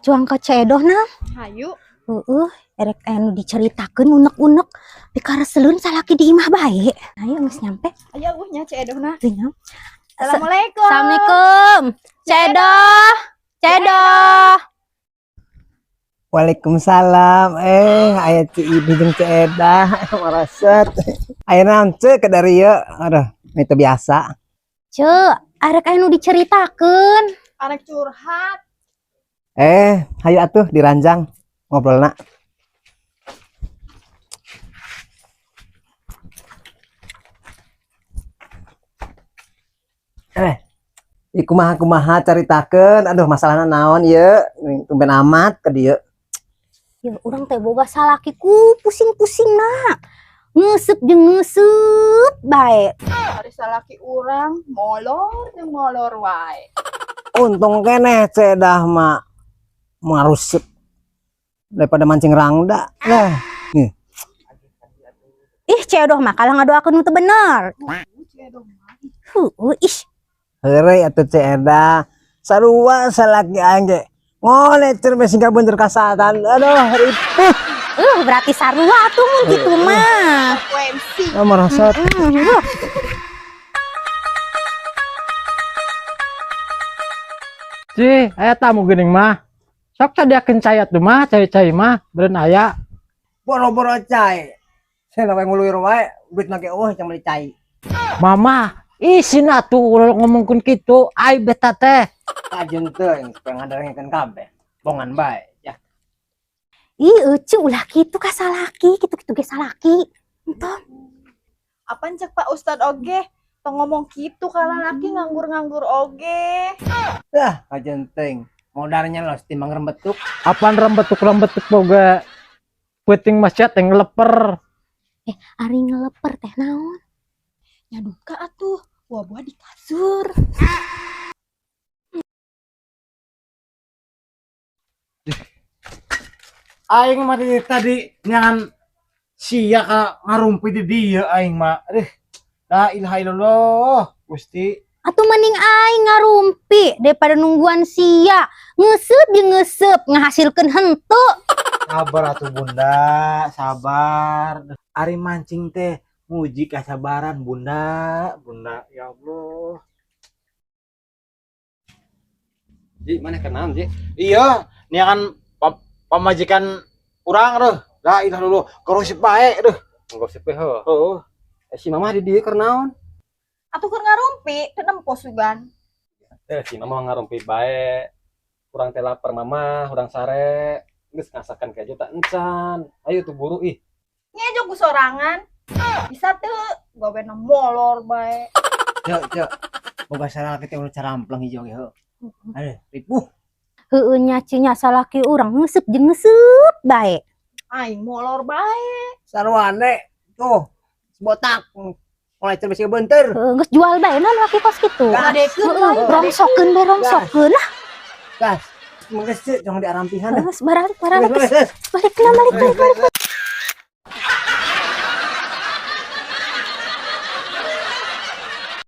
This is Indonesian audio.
juang ke cedoh nah. Hayu. Erek anu diceritakeun unek-unek pikara seleun salaki di imah bae. Ayo geus nyampe. Ayo nya cedohna. Tinggal. Assalamualaikum. Assalamualaikum. Cedoh. Cedoh. Waalaikumsalam. Aya Ci Ibi jeung Ci Edah maraset. Aya naon ce ke dari ieu? Aduh, itu biasa. Ceu, arek anu diceritakeun. Arek curhat. Hayu atuh diranjang ngobrolna. Kumaha caritakeun. Aduh, masalahna naon ieu? Tumben amat ke dieu. Ya urang teh boga salakiku pusing-pusingna. Ngeuseup jeung ngeuseup bae. Ari salaki urang molor jeung molor wae. Untung keneh Cedah mah maruseup daripada mancing rangda. Lah, Ih, cedoh mah kalah ngadoakeun nu teu bener. Cedoh mah. Ih. heureuy atuh Cedah. Sarua salaki aing ge ngolecer we singga bener kasatan. Aduh, ripuh. Berarti sarua atuh mun kitu mah. Frekuensi. Marasat. Ci, aya tamu geuning mah. Sok sadiakeun cai atuh mah, cai-cai mah beureun aya. Boro-boro cai. Saya we nguluir wae, duitna ge eueuh can beli cai. Mama, isin atuh ngomongkeun kitu, ai beta teh. Ajeun teuing supaya ngadarengkeun kabeh. Bongan bae ya. Ih, eueuh ulah kitu ka salaki, kitu-kitu ge salaki. Entong. Apaan cek Pak Ustad oge? Tong ngomong kitu ka lalaki nganggur-nganggur oge. Dah, ajeun teuing. Modalnya los timbang rembetuk. Apaan rembetuk boga peuting masjid teh ngeleper. Ari ngeleper teh naon? Nyaduka atuh, buah-buah di kasur. Aing mah tadi nyangan sia ka ngarumpi di dieu aing mah. La ilaha illallah, Gusti. Atuh mending aing ngarumpi daripada nungguan sia. Ngeuseup jeung ngeuseup ngahasilkeun henteu. Sabar atuh Bunda, sabar. Ari mancing teh nguji kasabaran Bunda, Bunda. Ya Allah. Ji, mana kenal Ji? Iya, nyangan pamajikan urang reuh. La ilaha illallah, korosip bae reuh. Gosip heuh. Heeh. Si Mama di dieu keur naon? Atuh keur ngarumpi, teu nempo sugan. Si Mama ngarumpi bae. Urang teh lapar Mama, urang sare. Geus ngasakan keju tak encan. Ayo tuh buru ih. Ngejo ku sorangan. Bisa teu gawena molor bae. Cek. Boga salaki teh ulah caramplang hijau ge heuh. Aduh, ripuh. Heueuh nya nya salaki urang ngeuseup jeung ngeuseup bae. Aing molor bae. Sarwane tuh botak. Mulai cerbis beunteur. Geus jual bae naon laki kos kitu. Ngadekeun bae. Rongsokeun bae rongsokeun. Gas. Mangga sih jangan diarampihan. Geus balik. Gas. Balik.